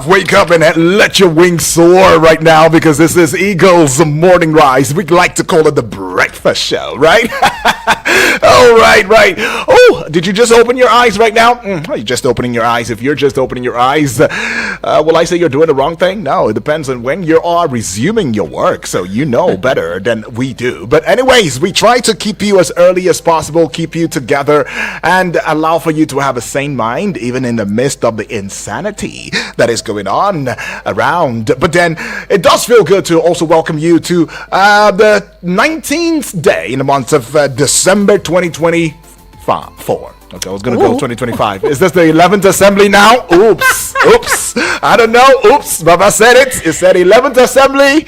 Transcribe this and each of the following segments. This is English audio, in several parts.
wake up, and let your wings soar right now, because this is Eagles Morning Rise. We like to call it the breakfast show, right? Oh, right. Oh, did you just open your eyes right now? Are you just opening your eyes? If you're just opening your eyes, will I say you're doing the wrong thing? No, it depends on when you are resuming your work, so you know better than we do. But anyways, we try to keep you as early as possible, keep you together, and allow for you to have a sane mind, even in the midst of the insanity that is going on around. But then it does feel good to also welcome you to the 19th day in the month of December 2024. Okay, I was going to go 2025. Is this the 11th assembly now? Oops. I don't know. Oops. Baba said it. It said 11th assembly.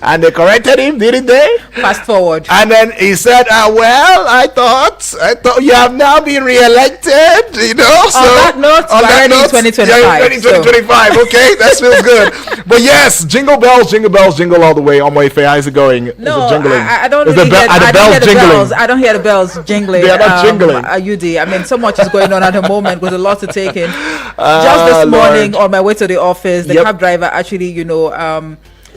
And they corrected him, didn't they? Fast forward. And then he said, well, I thought you have now been re-elected, you know. So on that note, 2025. Yeah, 2025. Okay, that feels good. But yes, jingle bells, jingle all the way. On my face, how's it going? No, is it jingling? I don't is really the bells. I don't hear the bells jingling. They are not jingling. UD. I mean, so much is going on at the moment with a lot to take in. Just this morning, on my way to the office, the cab driver actually,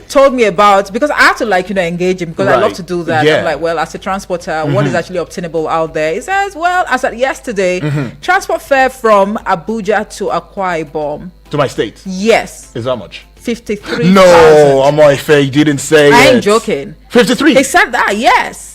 told me about, because I have to engage him, because I love to do that. Yeah. I'm like, well, as a transporter, what is actually obtainable out there? He says, well, as at yesterday, transport fare from Abuja to Akwa Ibom. To my state? Yes. Is how much? 53,000. No, Amoife, didn't say I it. ain't joking. 53? He said that, yes.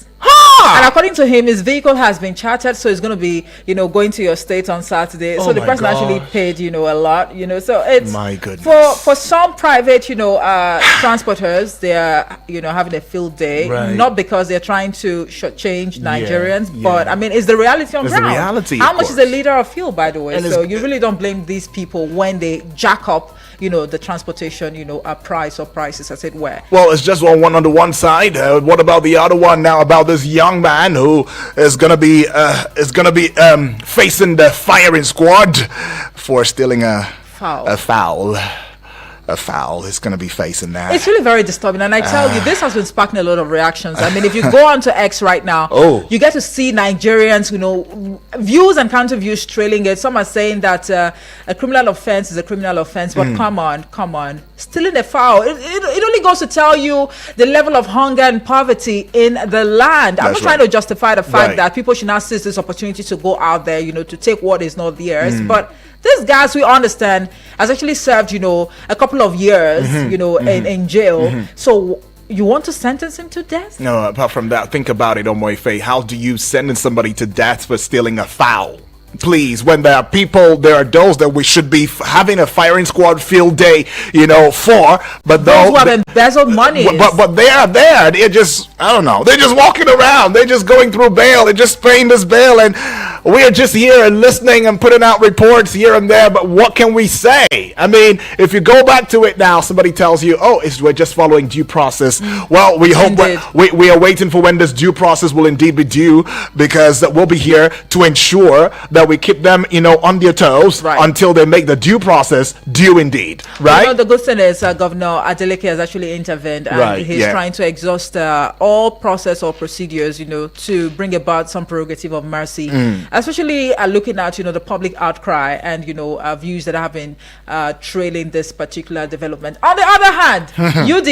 And according to him, his vehicle has been chartered, so it's going to be, going to your state on Saturday. So the person actually paid, a lot, So it's my goodness. For some private, transporters, they are, having a field day, not because they're trying to shortchange Nigerians, but I mean, it's the reality on ground. The reality. How much is a liter of fuel, by the way? And so you really don't blame these people when they jack up, the transportation, price or prices, as it were. Well, it's just one on the one side. What about the other one now? About this young man who is gonna be facing the firing squad for stealing a foul. A foul is going to be facing that. It's really very disturbing, and I tell you, this has been sparking a lot of reactions. I mean, if you go onto X right now, you get to see Nigerians, views and counter views trailing it. Some are saying that a criminal offense is a criminal offense, but come on, stealing a fowl. It only goes to tell you the level of hunger and poverty in the land. I'm not trying to justify the fact that people should not seize this opportunity to go out there, to take what is not theirs, but these guys, we understand, has actually served, a couple of years, in jail. So you want to sentence him to death? No, apart from that, think about it, Omoife. How do you sentence somebody to death for stealing a fowl? Please, when there are those that we should be having a firing squad field day, for, but those who have embezzled money. But they are there. They're just, I don't know. They're just walking around. They're just going through bail. They're just paying this bail, and we are just here and listening and putting out reports here and there. But what can we say? I mean, if you go back to it now, somebody tells you, we're just following due process. Well, we hope we are waiting for when this due process will indeed be due, because we'll be here to ensure that we keep them, on their toes until they make the due process due indeed, right? The good thing is Governor Adeleke has actually intervened, and he's trying to exhaust all process or procedures, to bring about some prerogative of mercy, especially looking at, the public outcry and, views that have been trailing this particular development. On the other hand, UD,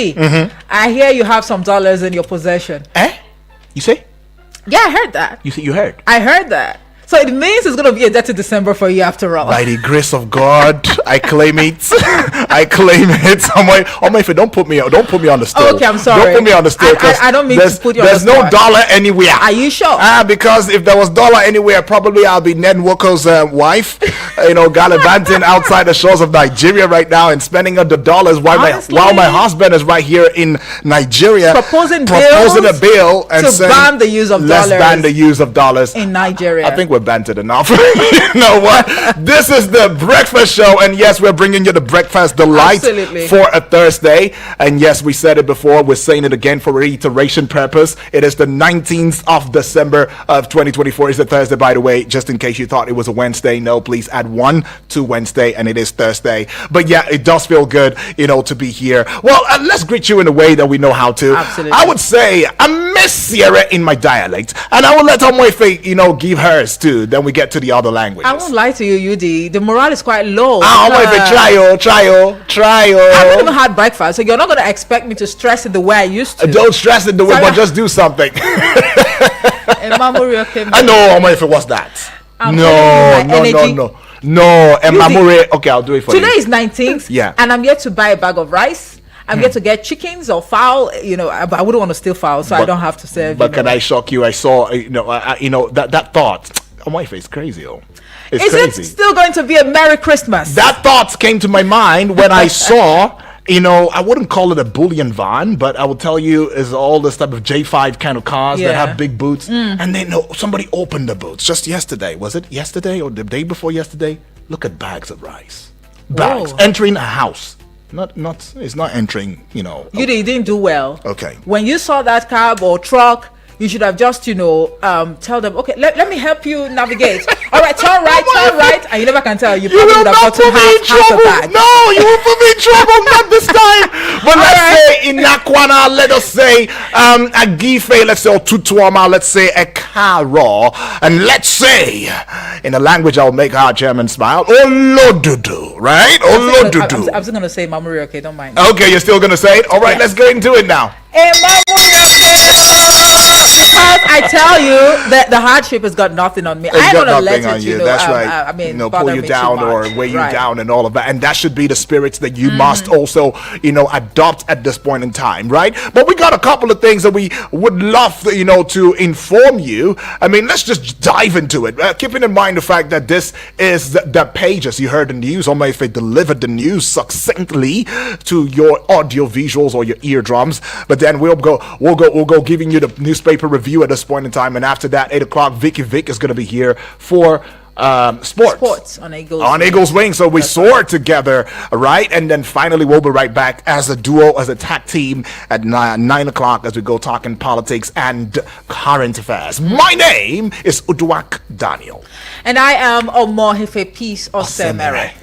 I hear you have some dollars in your possession. You say? Yeah, I heard that. You heard? I heard that. So it means it's going to be a dirty December for you after all. By the grace of God, I claim it. I claim it. If don't put me on the still. Okay, I'm sorry. Don't put me on the still. I don't mean to put you on the spot. There's no dollar anywhere. Are you sure? Because if there was dollar anywhere, probably I'll be Ned Woko's wife, gallivanting outside the shores of Nigeria right now and spending up the dollars while my husband is right here in Nigeria proposing a bill and saying, ban the use of dollars. Let's ban the use of dollars in Nigeria. I think we're bantered enough. You know what? This is the breakfast show, and yes, we're bringing you the breakfast delight for a Thursday. And yes, we said it before, we're saying it again for reiteration purpose. It is the 19th of December of 2024. It's a Thursday, by the way, just in case you thought it was a Wednesday. No, please add 1 to Wednesday, and it is Thursday. But yeah, it does feel good, to be here. Well, let's greet you in a way that we know how to. Absolutely. I would say a Miss Sierra in my dialect, and I will let Omoife, give hers too. Then we get to the other languages. I won't lie to you, UD. The morale is quite low. Omoife, try. I haven't even had breakfast, so you're not going to expect me to stress it the way I used to. Don't stress it the way, but just do something. I know, Omoife, what's that? No, Emamure. Okay, I'll do it for you. Today is 19th. Yeah. And I'm yet to buy a bag of rice. I'm yet to get chickens or fowl. But I wouldn't want to steal fowl, so I don't have to serve. But can I shock you? I saw, that thought. Oh, my face, crazy. It's crazy. It still going to be a Merry Christmas? That thought came to my mind when I saw. I wouldn't call it a bullion van, but I will tell you is all this type of J5 kind of cars that have big boots. And then somebody opened the boots just yesterday. Was it yesterday or the day before yesterday? Look at bags of rice. Bags. Entering a house. It's not entering, You didn't do well. Okay. When you saw that cab or truck, you should have just, tell them, okay, let me help you navigate. All right, turn right. And you never can tell. You probably would have gotten half a bag. No, you will put me in trouble, not this time. But let's say in Nakwana, let us say Agife, let's say Otutuama, let's say Ekaro, and let's say in a language I'll make our chairman smile, Olodudu, right? Olodudu. I'm still going to say Mamuri, okay, don't mind. Okay, you're still going to say it? All right, let's go into it now. Because I tell you that the hardship has got nothing on me. I ain't gonna let it, That's right. Pull you down or weigh you down and all of that. And that should be the spirits that you must also, adopt at this point in time, right? But we got a couple of things that we would love, to inform you. I mean, let's just dive into it. Keeping in mind the fact that this is the page, as you heard the news, Omoife delivered the news succinctly to your audio visuals or your eardrums. But then we'll go giving you the newspaper review at this point in time, and after that 8 o'clock Vicky Vic is going to be here for sports on Eagles Wing. So we soar together, right? And then finally we'll be right back as a duo, as a tag team at 9 o'clock as we go talking politics and current affairs. My name is Uduak Daniel. And I am Omohefe Peace Osemere.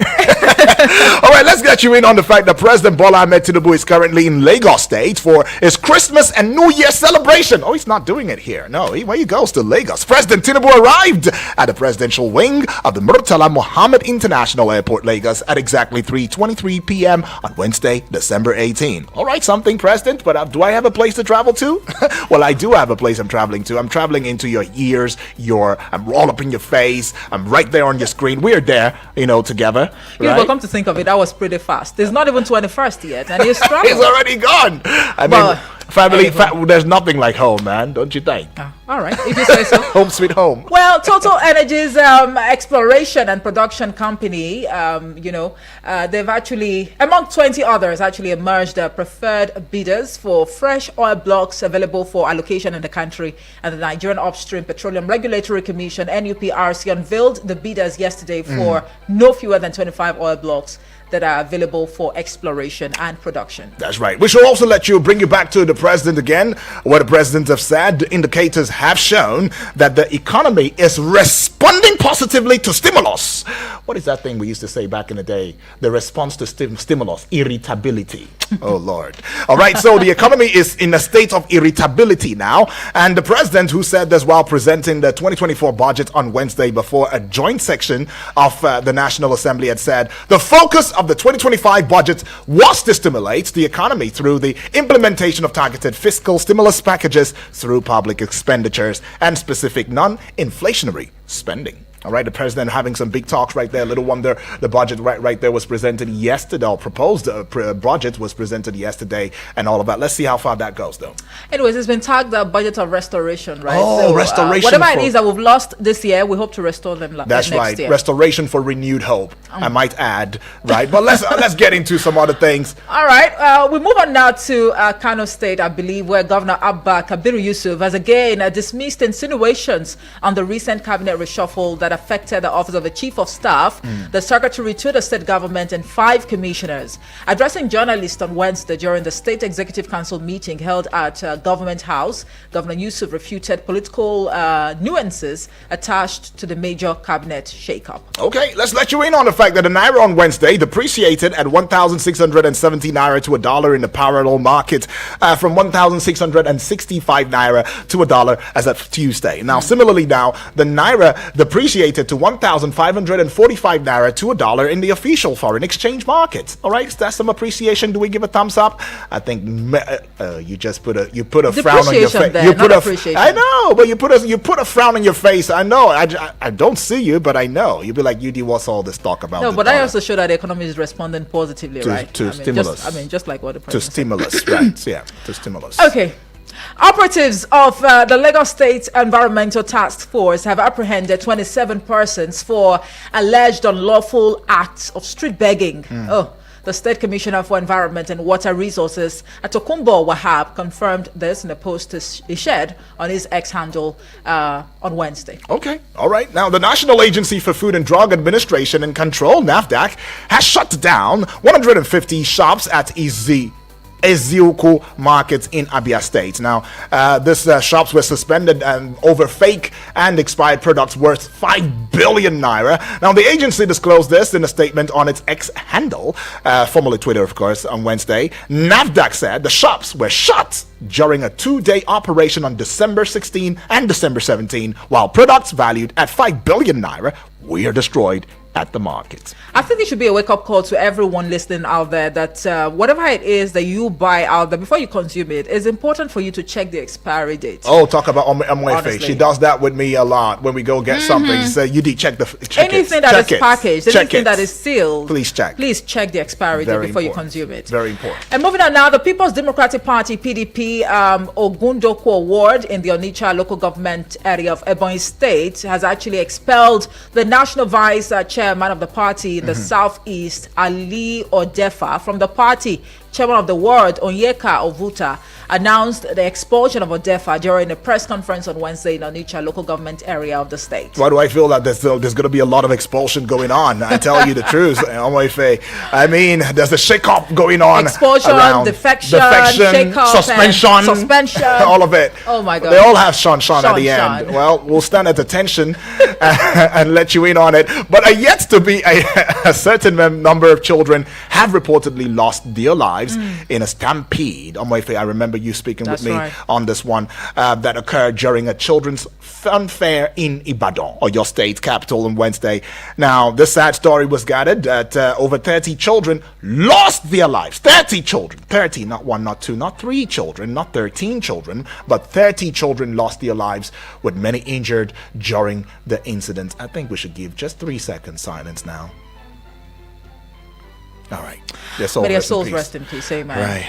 All right, let's get you in on the fact that President Bola Ahmed Tinubu is currently in Lagos State for his Christmas and New Year celebration. Oh, he's not doing it here. No, where he goes to Lagos. President Tinubu arrived at the presidential wing of the Murtala Mohammed International Airport, Lagos, at exactly 3:23 p.m. on Wednesday, December 18. All right, something, President, but do I have a place to travel to? Well, I do have a place I'm traveling to. I'm traveling into your ears, I'm all up in your face. I'm right there on your screen. We're there, together. Right? Well, come to think of it, that was pretty fast. There's not even 21st yet, and he's traveling. He's already gone. I mean, there's nothing like home, man. Don't you think? All right, if you say so. Home sweet home. Well, Total Energies exploration and production company, they've actually, among 20 others, actually emerged preferred bidders for fresh oil blocks available for allocation in the country. And the Nigerian Upstream Petroleum Regulatory Commission, NUPRC, unveiled the bidders yesterday for no fewer than 25 oil blocks that are available for exploration and production. That's right. We should also bring you back to the president again. What the president have said, the indicators have shown that the economy is responding positively to stimulus. What is that thing we used to say back in the day? The response to stimulus, irritability. Oh, Lord. All right, so the economy is in a state of irritability now. And the president, who said this while presenting the 2024 budget on Wednesday before a joint section of the National Assembly, had said the focus of the 2025 budget was to stimulate the economy through the implementation of targeted fiscal stimulus packages through public expenditures and specific non-inflationary spending. All right, the president having some big talks right there. Little wonder the budget right there was presented yesterday, or proposed budget was presented yesterday, and all of that. Let's see how far that goes, though. Anyways, it's been tagged a budget of restoration, right? Oh, so, restoration. Whatever it is that we've lost this year, we hope to restore them That's next right. year. Restoration for renewed hope, I might add, right? But let's get into some other things. All right, we move on now to Kano State, I believe, where Governor Abba Kabiru Yusuf has again dismissed insinuations on the recent cabinet reshuffle that affected the office of the Chief of Staff, the Secretary to the State Government, and 5 commissioners. Addressing journalists on Wednesday during the State Executive Council meeting held at Government House, Governor Yusuf refuted political nuances attached to the major cabinet shakeup. Okay, let's let you in on the fact that the Naira on Wednesday depreciated at 1,670 Naira to $1 in the parallel market, from 1,665 Naira to $1 as of Tuesday. Now, similarly now, the Naira depreciated to 1,545 Naira to $1 in the official foreign exchange market. All right, that's some appreciation. Do we give a thumbs up? I think you just put a frown on your face. You put a, I know, but you put a frown on your face. I know. I don't see you, but I know. You'll be like, UD, what's all this talk about? No, but I also show that the economy is responding positively, right? To stimulus. Just like what the president said. Stimulus, right? Yeah, to stimulus. Okay. Operatives of the Lagos State Environmental Task Force have apprehended 27 persons for alleged unlawful acts of street begging. The State Commissioner for Environment and Water Resources, Atokumbo Wahab, confirmed this in a post he shared on his X handle on Wednesday. Okay, all right. Now, the National Agency for Food and Drug Administration and Control, NAFDAC, has shut down 150 shops at Eziuku markets in Abia State. Now, these shops were suspended over fake and expired products worth 5 billion Naira. Now, the agency disclosed this in a statement on its X handle, formerly Twitter, of course, on Wednesday. NAFDAC said the shops were shut during a 2-day operation on December 16 and December 17, while products valued at 5 billion Naira were destroyed at the market. I think it should be a wake-up call to everyone listening out there that whatever it is that you buy out there, before you consume it, it's important for you to check the expiry date. Oh, talk about Omoefe. She does that with me a lot when we go get something. She says, "You check anything that is packaged, anything that is sealed. Please check the expiry date before you consume it." Very important. And moving on now, the People's Democratic Party (PDP) Ogundoko Ward in the Onitsha local government area of Ebonyi State has actually expelled the national vice chairman of the party in the southeast, Ali Odefa, from the party. Chairman of the ward, Onyeka Ovuta, announced the expulsion of Odefa during a press conference on Wednesday in Onitsha local government area of the state. Why do I feel that there's going to be a lot of expulsion going on? I tell you the truth, Omoefe. I mean, there's a shake-up going on. Expulsion, defection, shake-up, suspension, all of it. Oh my God. They all have Sean at the end. Well, we'll stand at attention and let you in on it. But yet to be a certain number of children have reportedly lost their lives in a stampede. I remember you speaking with me on this one that occurred during a children's fun fair in Ibadan, or your state capital, on Wednesday. Now, this sad story was gathered that over 30 children lost their lives. 30 children. 30, not 1, not 2, not 3 children, not 13 children, but 30 children lost their lives, with many injured during the incident. I think we should give just 3 seconds silence now. All right. May their souls rest in peace. Amen. Right.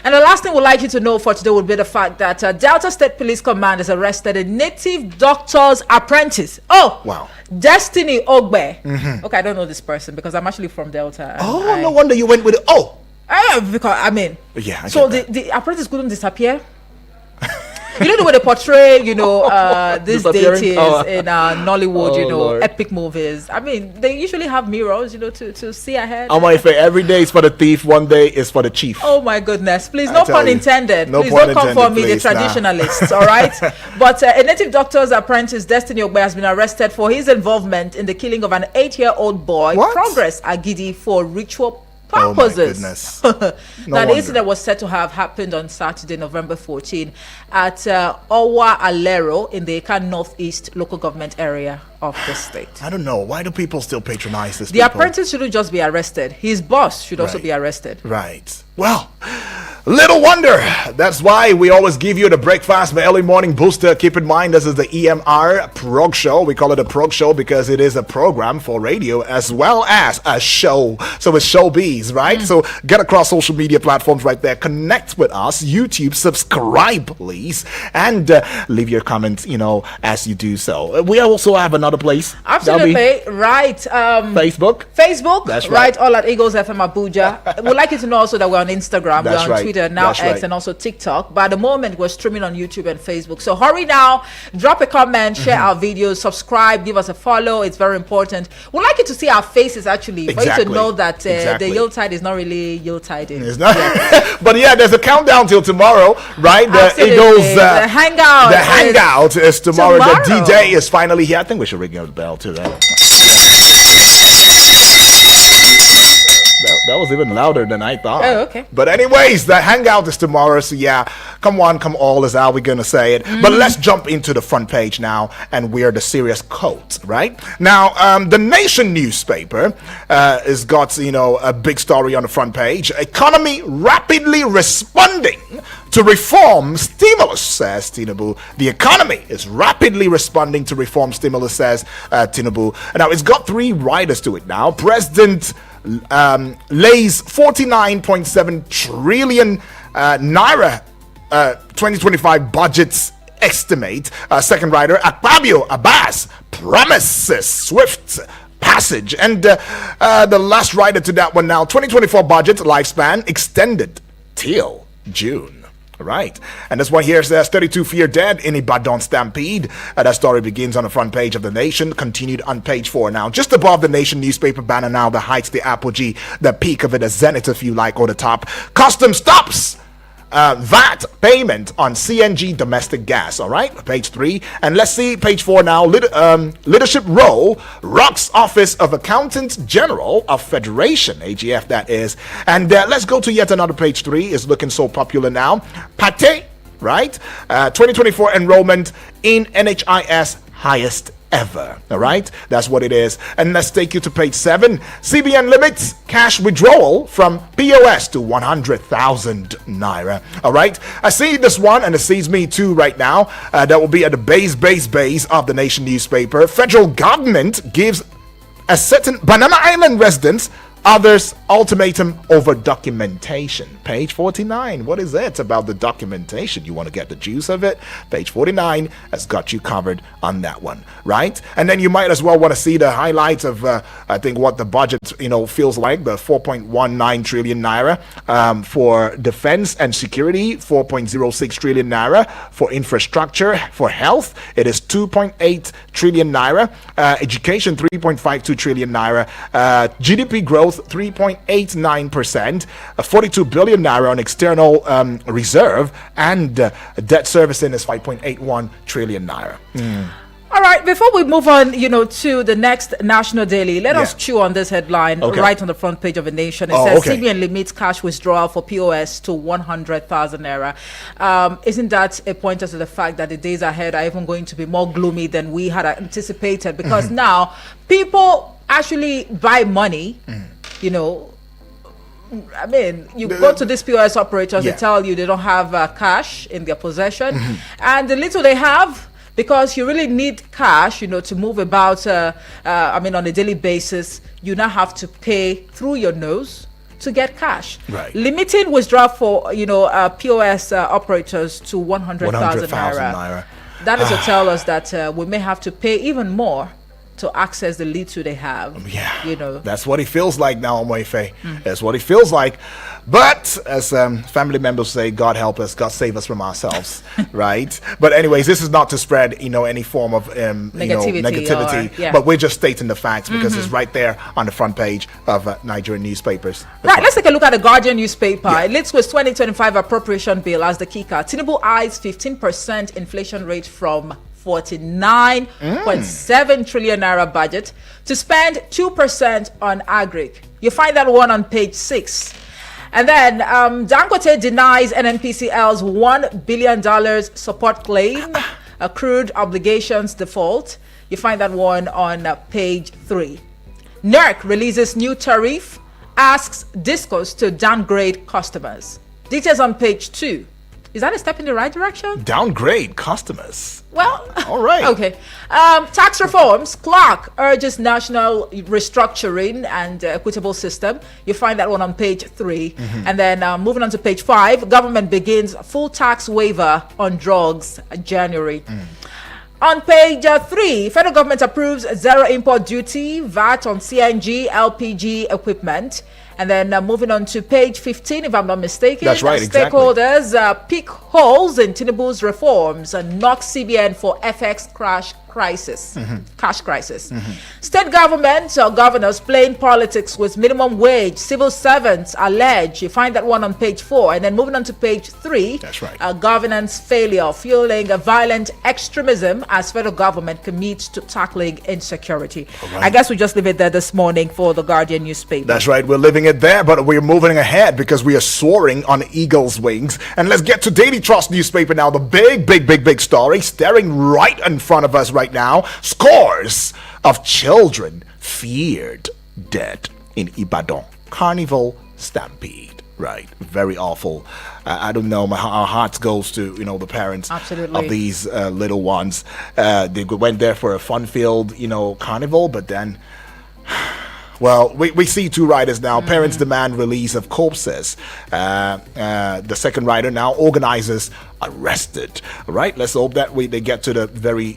And the last thing we'd like you to know for today would be the fact that Delta State Police Command has arrested a native doctor's apprentice. Oh, wow. Destiny Ogbe. Okay, I don't know this person because I'm actually from Delta. Oh, no wonder you went with it. Oh. Because, yeah. So the apprentice couldn't disappear? You know the way they portray, these deities in Nollywood, epic movies. I mean, they usually have mirrors, to see ahead. Oh my God, every day is for the thief, one day is for the chief. Oh my goodness. Please, no pun intended. Please don't come for me, the traditionalists, all right? But a native doctor's apprentice, Destiny Ogbe, has been arrested for his involvement in the killing of an 8-year-old boy, Progress Agidi, for ritual purposes. Oh my goodness. Now, the incident was said to have happened on Saturday, November 14, at Owa Alero in the Eka Northeast local government area of the state. I don't know. Why do people still patronize this? The apprentice shouldn't just be arrested. His boss should also be arrested. Right. Well, little wonder. That's why we always give you the breakfast, the early morning booster. Keep in mind, this is the EMR Prog Show. We call it a Prog Show because it is a program for radio as well as a show. So it's showbiz, right? So get across social media platforms right there. Connect with us. YouTube, subscribe, please. And leave your comments, as you do so. We also have another another place? Absolutely right. Facebook. That's right. All at Eagles FM Abuja. We'd like you to know also that we're on Instagram, That's we're on right. Twitter, now That's X, right. and also TikTok. But at the moment, we're streaming on YouTube and Facebook. So hurry now, drop a comment, share our videos, subscribe, give us a follow. It's very important. We'd like you to see our faces actually, for you to know that the Yuletide is not really Yuletide. It's not. But yeah, there's a countdown till tomorrow, right? The Absolutely. Eagles. The hangout. The hangout is tomorrow. tomorrow. The D-Day is finally here. I think we should ring a bell too. That was even louder than I thought. Oh, okay. But anyways, the hangout is tomorrow. So yeah, come on, come all is how we're going to say it. But let's jump into the front page now and wear the serious coat, right? Now, the Nation newspaper has got, a big story on the front page. Economy rapidly responding to reform stimulus, says Tinubu. The economy is rapidly responding to reform stimulus, says Tinubu. Now, it's got three riders to it now. President lays 49.7 trillion naira 2025 budgets estimate. Second rider, Akpabio Abbas promises swift passage. And the last rider to that one now, 2024 budget lifespan extended till June. Right. And this one here says 32 fear dead in Ibadan stampede. That story begins on the front page of The Nation, continued on page 4 now. Just above The Nation newspaper banner now, the heights, the apogee, the peak of it, the zenith if you like, or the top. Custom stops VAT payment on CNG domestic gas. All right, page 3. And let's see page 4 now. Leadership role rocks Office of Accountant General of Federation, AGF that is. And let's go to yet another page 3. Is looking so popular now. Pate, right? 2024 enrollment in NHIS highest ever. All right, that's what it is. And let's take you to page 7. CBN limits cash withdrawal from POS to 100,000 naira. All right, I see this one and it sees me too right now. That will be at the base of The Nation newspaper. Federal government gives a certain Banana Island residents others ultimatum over documentation. Page 49. What is it about the documentation? You want to get the juice of it? Page 49 has got you covered on that one, right? And then you might as well want to see the highlights of I think what the budget feels like. The 4.19 trillion naira for defense and security, 4.06 trillion naira for infrastructure. For health, it is 2.8 trillion naira. Education, 3.52 trillion naira. GDP growth 3.89%, 42 billion naira on external reserve, and debt servicing is 5.81 trillion naira. All right, before we move on, to the next national daily, let us chew on this headline right on the front page of The Nation. It says CBN limits cash withdrawal for POS to 100,000 naira. Isn't that a pointer to the fact that the days ahead are even going to be more gloomy than we had anticipated? Because now people actually buy money, I mean, you go to these POS operators, they tell you they don't have cash in their possession. And the little they have, because you really need cash, to move about, on a daily basis, you now have to pay through your nose to get cash. Right. Limiting withdrawal for, POS operators to 100,000 naira. That is to tell us that we may have to pay even more to access the little they have. That's what it feels like now, Moife. That's what it feels like. But as family members say, God help us, God save us from ourselves, right? But anyways, this is not to spread any form of negativity, but we're just stating the facts because it's right there on the front page of Nigerian newspapers. Right, let's take a look at the Guardian newspaper. It leads with 2025 appropriation bill as the kicker. Tinubu eyes 15% inflation rate from 49.7 trillion naira budget to spend 2% on agric. You find that one on page 6. And then Dangote denies NNPCL's $1 billion support claim, accrued obligations default. You find that one on page 3. NERC releases new tariff, asks Discos to downgrade customers. Details on page 2. Is that a step in the right direction? Downgrade customers. Well, all right. Okay. Tax reforms. Clark urges national restructuring and equitable system. You find that one on page 3. And then moving on to page 5, government begins full tax waiver on drugs January. On page 3, federal government approves zero import duty, VAT on CNG, LPG equipment. And then moving on to page 15, if I'm not mistaken. That's right, exactly. Stakeholders pick holes in Tinubu's reforms and knock CBN for FX cash crisis. State government or governors playing politics with minimum wage. Civil servants allege. You find that one on page 4. And then moving on to page 3. That's right. Governance failure, fueling a violent extremism as federal government commits to tackling insecurity. Right. I guess we just leave it there this morning for the Guardian newspaper. That's right. We're leaving it there, but we're moving ahead because we are soaring on eagle's wings. And let's get to Daily Trust newspaper now. The big story staring right in front of us right now. Scores of children feared dead in Ibadan Carnival Stampede. Right, very awful. I don't know. Our hearts goes to the parents Absolutely. of these little ones. They went there for a fun-filled carnival, but then. Well, we see 2 riders now. Parents demand release of corpses. The second rider now, organizers arrested. Right? Let's hope that they get to the very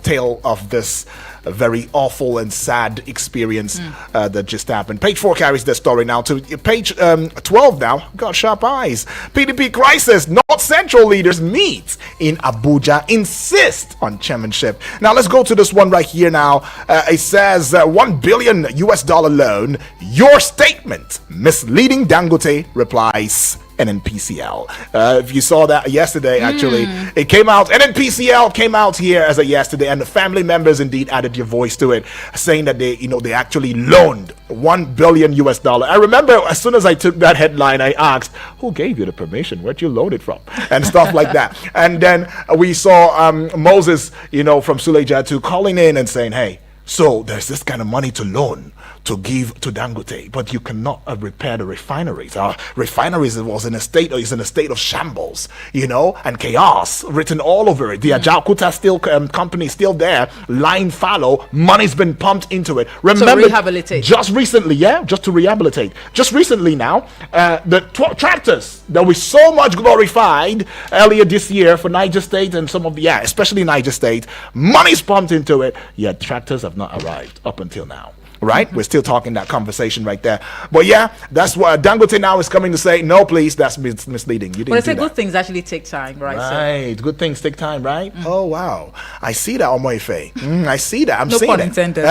tail of this very awful and sad experience that just happened. Page 4 carries the story now to page 12 now. Got sharp eyes. PDP crisis. North Central leaders meet in Abuja, insist on chairmanship. Now let's go to this one right here now. It says $1 billion loan. Your statement misleading. Dangote replies NNPCL. If you saw that yesterday, actually, it came out. NNPCL came out here as a yesterday, and the family members indeed added your voice to it, saying that they actually loaned $1 billion. I remember as soon as I took that headline, I asked, who gave you the permission? Where'd you loan it from? And stuff like that. And then we saw Moses, from Suleja calling in and saying, hey, so there's this kind of money to loan to give to Dangote, but you cannot repair the refineries. Our refineries is in a state of shambles, and chaos written all over it. The Ajaokuta steel company is still there, lying fallow. Money's been pumped into it. Remember, to rehabilitate. Just recently, just to rehabilitate. Just recently now, the tractors that we so much glorified earlier this year for Niger State and some of especially Niger State, money's pumped into it. Yet tractors have not arrived up until now. Right? We're still talking that conversation right there. But that's what Dangote now is coming to say. No, please, that's misleading. You didn't But I say do good that. things actually take time, right? Right. Good things take time, right? Oh, wow. I see that, Omoife. I see that. I'm No seeing pun it. intended.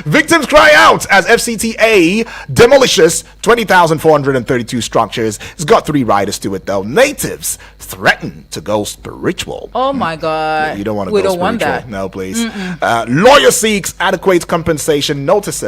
Victims cry out as FCTA demolishes 20,432 structures. It's got 3 riders to it, though. Natives threaten to go spiritual. Oh, my God. You don't want to We go don't want spiritual. that. No, please. Lawyer seeks adequate compensation notices.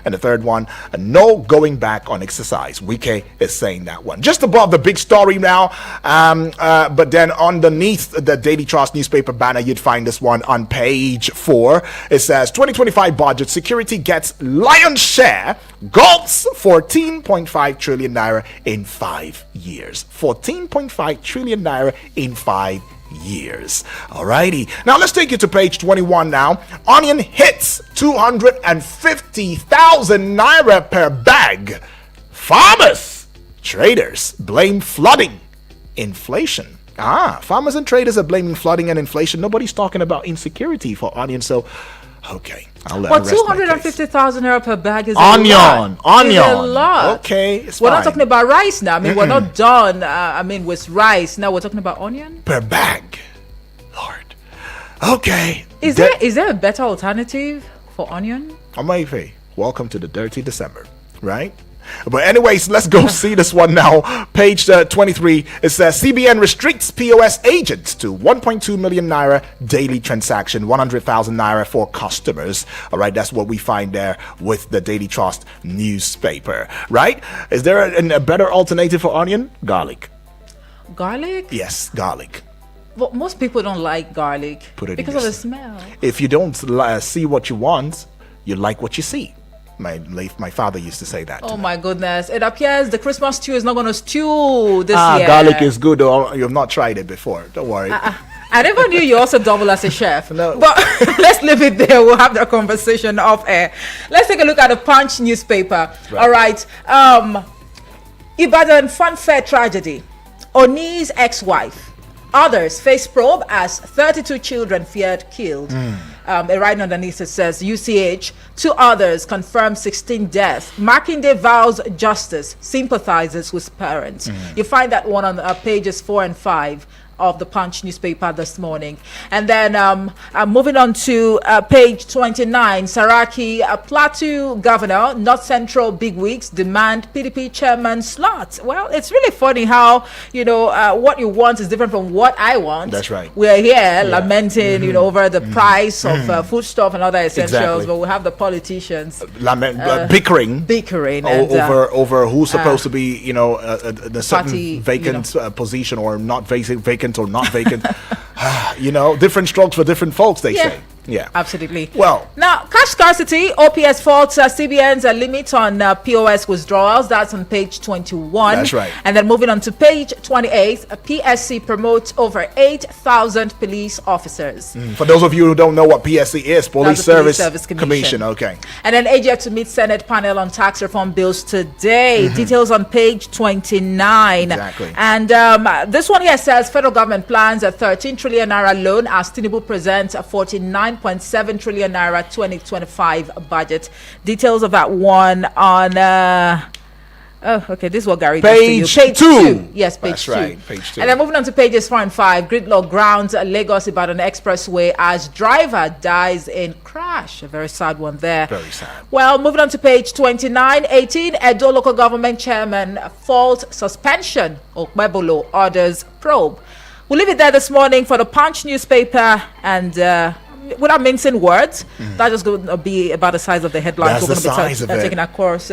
And the third one, no going back on exercise. Wike is saying that one. Just above the big story now. But then underneath the Daily Trust newspaper banner, you'd find this one on page 4. It says 2025 budget, security gets lion's share, gulps 14.5 trillion naira in 5 years. 14.5 trillion naira in 5 years. Alrighty. Now let's take you to page 21 now. Onion hits 250,000 naira per bag. Farmers, traders blame flooding, inflation. Farmers and traders are blaming flooding and inflation. Nobody's talking about insecurity for onion. So, okay. But 250,000 naira per bag is onion. a lot. Onion. Is a lot. Okay, it's We're fine. not talking about rice now. We're not done. With rice. Now we're talking about onion. Per bag. Lord. Okay. Is there a better alternative for onion? Amaife, welcome to the dirty December, right? But anyways, let's go see this one now. Page 23, it says CBN restricts POS agents to 1.2 million naira daily transaction, 100,000 naira for customers. All right, that's what we find there with the Daily Trust newspaper, right? Is there a better alternative for onion? Garlic. Garlic? Yes, garlic. But most people don't like garlic because of the smell. If you don't see what you want, you like what you see. My father used to say that. Oh my goodness. It appears the Christmas stew is not going to stew this year. Garlic is good, though. You have not tried it before. Don't worry. I never knew you also double as a chef. No. But let's leave it there. We'll have that conversation off air. Let's take a look at the Punch newspaper. Right. All right. Ibadan funfair tragedy. Oni's ex-wife Others face probe as 32 children feared killed. Right underneath it says UCH. 2 others confirmed 16 deaths. Makinde vows justice, sympathizes with parents. You find that one on pages 4 and 5 of the Punch newspaper this morning. And then moving on to page 29, Saraki, Plateau governor, North Central bigwigs demand PDP chairman slot. Well, it's really funny how, what you want is different from what I want. That's right. We're here lamenting, over the price of foodstuff and other essentials, but we have the politicians bickering over who's supposed to be, the certain vacant position or not vacant or not vacant. Different strokes for different folks, they say. Yeah, absolutely. Well, now cash scarcity, OPS faults CBN's limit on POS withdrawals. That's on page 21. That's right. And then moving on to page 28, PSC promotes over 8,000 police officers. For those of you who don't know what PSC is, Police Service Commission. Okay. And then AGF to meet Senate panel on tax reform bills today. Details on page 29. Exactly. And this one here says federal government plans a 13 trillion naira loan as Tinubu presents a 49.7 trillion naira 2025 budget. Details of that one on this is what Gary page 2. Yes, page That's 2. Right, page 2. And then moving on to pages 4 and 5, gridlock grounds Lagos Ibadan Expressway as driver dies in crash. A very sad one there. Very sad. Well, moving on to page 29, 18, Edo local government chairman fault suspension. Okmebolo orders probe. We'll leave it there this morning for the Punch newspaper, and without mincing words, that's just going to be about the size of the headlines. That's We're going the to be taking across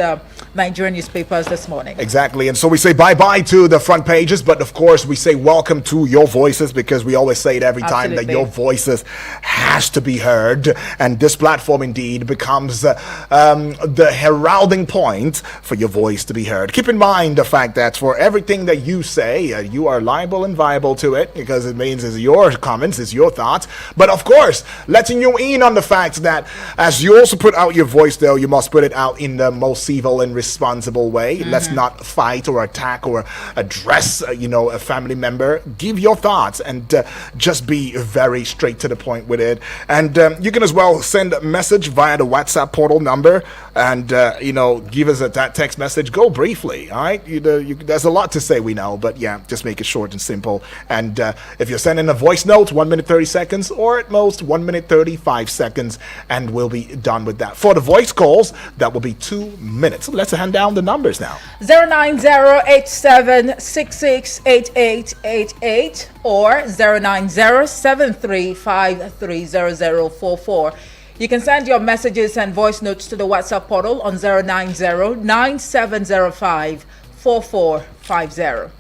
Nigerian newspapers this morning. Exactly. And so we say bye-bye to the front pages, but of course we say welcome to your voices, because we always say it every time that your voices has to be heard. And this platform indeed becomes the heralding point for your voice to be heard. Keep in mind the fact that for everything that you say, you are liable and viable to it, because it means it's your comments, it's your thoughts. But of course, letting you in on the fact that as you also put out your voice, though, you must put it out in the most civil and responsible way. Let's not fight or attack or address, a family member. Give your thoughts and just be very straight to the point with it. And you can as well send a message via the WhatsApp portal number and, give us that text message. Go briefly, all right? There's a lot to say, we know, but yeah, just make it short and simple. And if you're sending a voice note, 1 minute 30 seconds, or at most 1 minute 35 seconds, and we'll be done with that. For the voice calls, that will be 2 minutes. So let's hand down the numbers now. 09087668888 or 09073530044. You can send your messages and voice notes to the WhatsApp portal on 09097054450.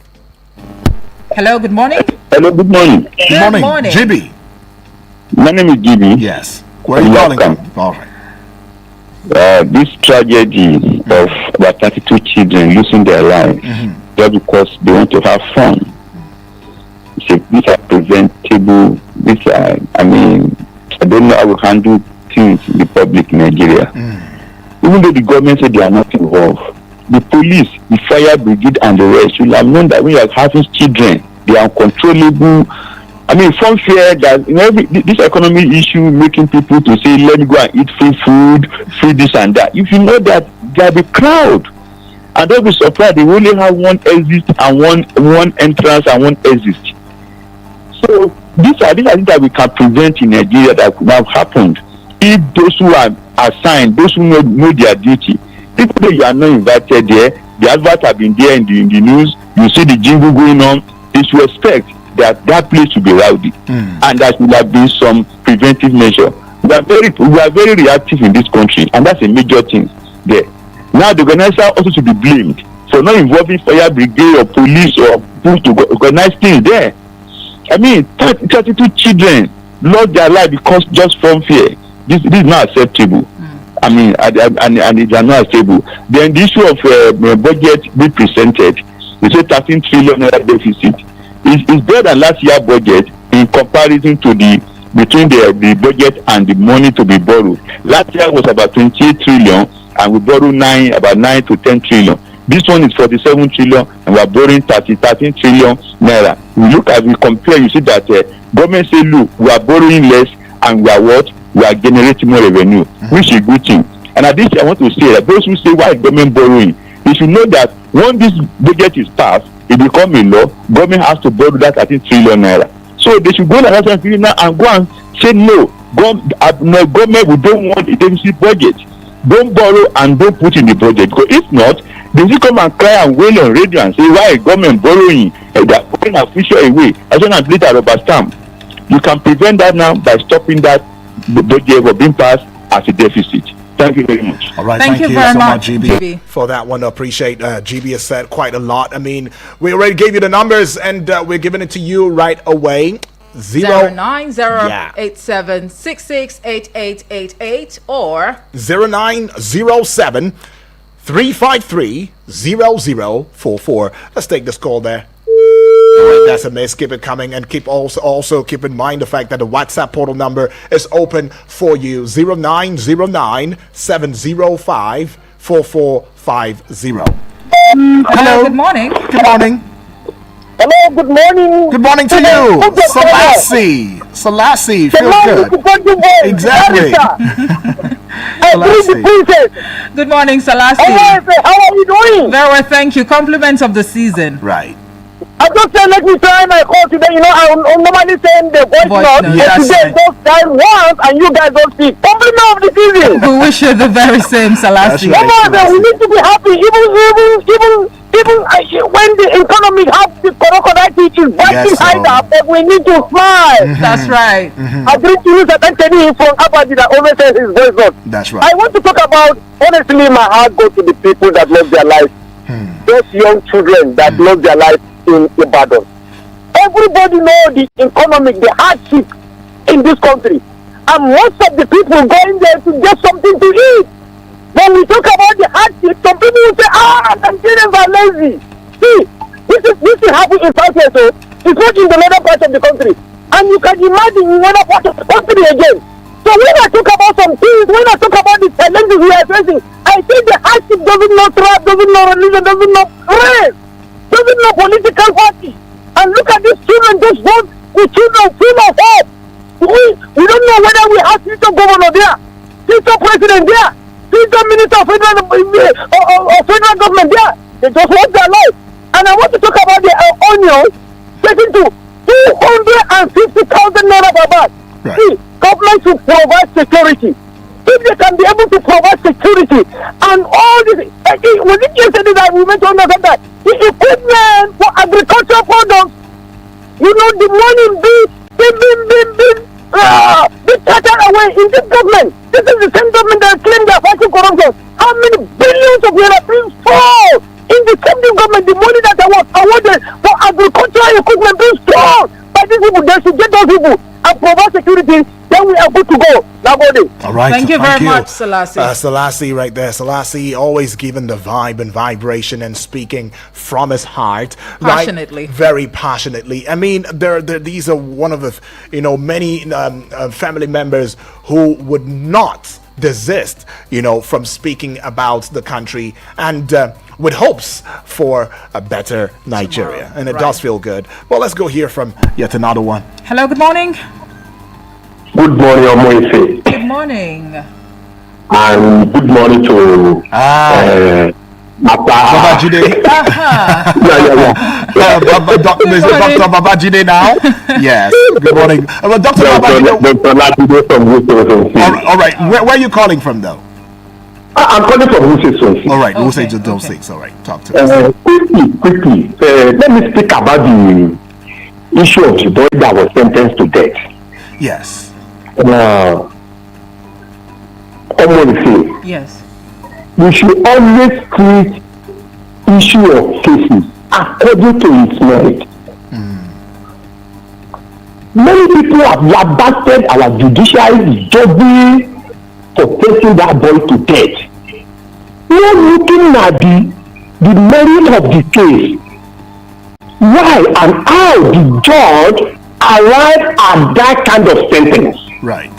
Hello, good morning. Hello, good morning. Good morning. Jibby. My name is Gibi. Yes. Where are you calling from? All right. This tragedy of about 32 children losing their lives just because they want to have fun. These are preventable. I don't know how we handle things in the public in Nigeria. Even though the government said they are not involved, the police, the fire brigade, and the rest will have known that when you are having children, they are uncontrollable. From fear that this economic issue making people to say, let me go and eat free food, free this and that. If you know that there will be crowd, and don't be surprised, they only have one exit and one entrance and one exit. So these are things that we can prevent in Nigeria that could have happened if those who are assigned, those who know their duty, people that you are not invited there, the adverts have been there in the news, you see the jingle going on, they should expect that place will be rowdy, and that will have been some preventive measure. We are very reactive in this country, and that's a major thing there. Now the organizer also should be blamed for not involving fire brigade or police or people to organize things there. 32 children lost their life because just from fear. This is not acceptable. And they are not acceptable. Then the issue of budget we presented, they say 13 trillion naira deficit. It's better than last year's budget in comparison to between the budget and the money to be borrowed. Last year was about 28 trillion, and we borrowed about 9 to 10 trillion. This one is 47 trillion, and we are borrowing 13 trillion naira. We compare, you see that government say, look, we are borrowing less, and we are what? We are generating more revenue, which is a good thing. And at this, I want to say that those who say why government borrowing, they should know that when this budget is passed, it becomes a law. Government has to borrow that 13 trillion naira. So they should go to that now and go and say no. Government, we don't want a deficit budget. Don't borrow and don't put in the budget. Because if not, they will come and cry and wail on radio and say why government borrowing? They are putting a future away. As soon as later rubber stamp. You can prevent that now by stopping that budget from being passed as a deficit. Thank you very much. All right, thank you very so much, GB. For that one, appreciate GB has said quite a lot. I mean, we already gave you the numbers, and we're giving it to you right away. 09087668888 or 0907 353 0044. Let's take this call there. All right, that's a miss. Keep it coming, and keep also keep in mind the fact that the WhatsApp portal number is open for you. 0909 705 4450. hello, good morning. Good morning. Hello, good morning. Good morning to you, Selassie. Feel good. Exactly. Good morning, Selassie. How are you doing? Very well, thank you. Compliments of the season. Right. I just said let me try my call today. You know, I normally send the voice note, but today just time once and you guys don't speak. Compliment of the season. We wish you the very same, Selassie. Come on, we need to be happy. Even when the economy has the crocodile teeth is biting high up, but we need to smile. That's right. I bring to you that Anthony from Abadi that always says his voice note. That's right. I want to talk about, honestly, my heart goes to the people that love their life. Those young children that love their life in Ibadan. Everybody know the economic, the hardship in this country. And most of the people going there to get something to eat. When we talk about the hardship, some people will say, Nigerians are lazy. See, this is happening in South West, so it's not in the other part of the country. And you can imagine in another part of the country again. So when I talk about some things, when I talk about the challenges we are facing, I think the hardship doesn't know tribe, doesn't know religion, doesn't know race, doesn't know political party. And look at these children, just vote the children full of hope. We don't know whether we have future governor there, future president there, future minister of federal government there. They just want their life. And I want to talk about the onions taken to 250,000 naira per bag. Right. See, government should provide security. If they can be able to provide security and all this, was it yesterday that we went to understand that the equipment for agricultural products, you know, the money being taken away in this government. This is the same government that claimed they are fighting corruption. How many billions of naira being fall in the same government? The money that was awarded for agricultural equipment being stolen by these people. They should get those people and provide security. Then we are good to go. All right. Thank you very much, Selassie. Selassie right there. Selassie always giving the vibe and vibration and speaking from his heart. Passionately. Right? Very passionately. I mean, these are one of the, many family members who would not desist, from speaking about the country and with hopes for a better Nigeria. Tomorrow. And it does feel good. Well, let's go hear from yet another one. Hello, good morning. Good morning, Omoife. Good morning. And good morning to Babajide. Dr. Babajide now. Yes. Good morning. Dr. Babajide. Dr. Babajide from Wuse. All right. Where are you calling from, though? I'm calling from Wuse. All right. Wuse Okay. Zone 6. All right. Talk to us. Quickly. Let me speak about the issue of the boy that was sentenced to death. Yes. Yes. We should always treat issue of cases according to its merit. Many people have lambasted our judiciary justly for taking that boy to death. We are looking at the merit of the case. Why and how the judge arrived at that kind of sentence. Right.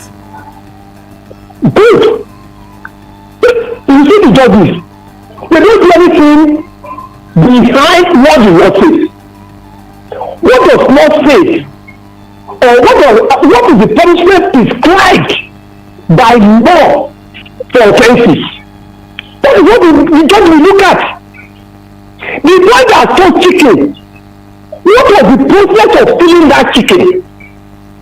Good. You see the judges, they don't do anything behind what the law says. What does law say? Or what is the punishment prescribed by law for offences? That is what the judge will look at. The boy that stole chicken, what was the process of stealing that chicken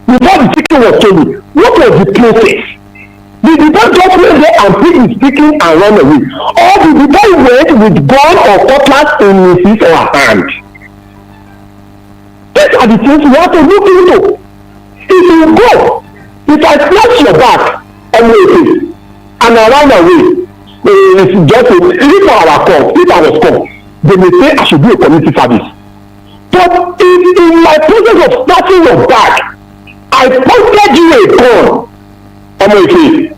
before the chicken was stolen? What was the process? Did the boy just went there and pick his chicken and run away? Or did the boy went with gun or cutlass in his or her hand? These are the things we have to look into. If you go, if I snatch your back on your face and I run away, it's just if I was called, they may say I should do a community service. But if in my process of snatching your back, I posted you a gun on your face,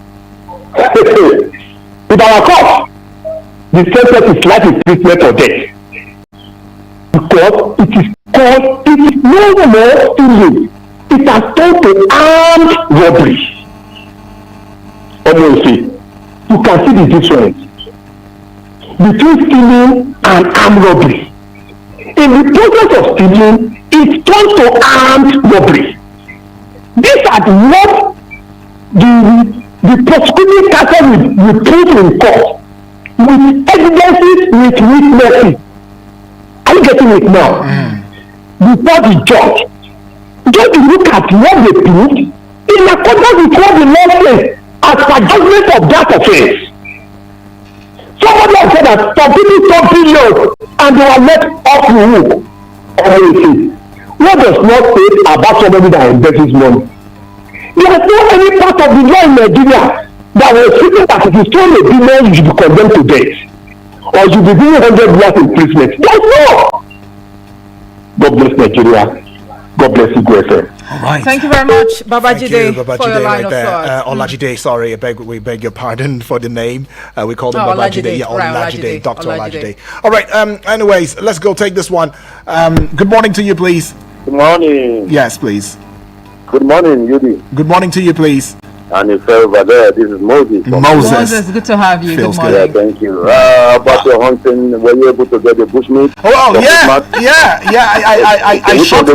with our court, the sentence is life imprisonment or death. Because it is no more stealing. It has turned to armed robbery. You can see the difference between stealing and armed robbery. In the process of stealing, it turns to armed robbery. These are what the prosecuting counsel will prove in court with evidences, with witnesses. Are you getting it now? Before the judge. Just look at what they proved in accordance with what the law says as per judgment of that offense. Somebody has said that some people stole billions and they were left off the hook. What does not say about somebody that embezzles money? There is no any part of the law in Nigeria that was stated that if you stole a billion, you should be condemned to death. Or you should be given 100 years imprisonment. There's no. God bless Nigeria. God bless you, GoFM. All right. Thank you very much, Babajide, for your line of thought. Olajide, sorry, we beg your pardon for the name. We called him Babajide. Yeah, Olajide, Dr. Olajide. All right. Anyways, let's go take this one. Good morning to you, please. Good morning. Yes, please. Good morning, Yudi. Good morning to you, please. And it's over there. This is Moses. Moses, good to have you. Feels good morning. Yeah, thank you. About your hunting, were you able to get the bushmeat? Oh, yeah. I shot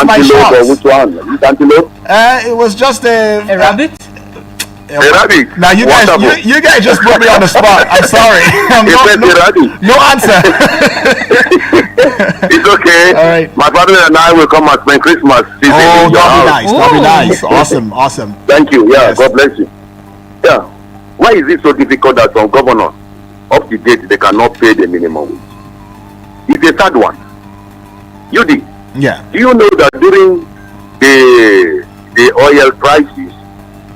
my shot. Or which one? Antelope? It was just a rabbit. A rabbit. Now you guys just put me on the spot. I'm sorry. No answer. It's okay. All right. My father and I will come and spend Christmas season. Oh, that'll be nice. Awesome. Thank you. Yeah, Yes. God bless you. Yeah. Why is it so difficult that some governors up to date they cannot pay the minimum wage? It's a sad one. Yudi, Yeah. do you know that during the oil prices,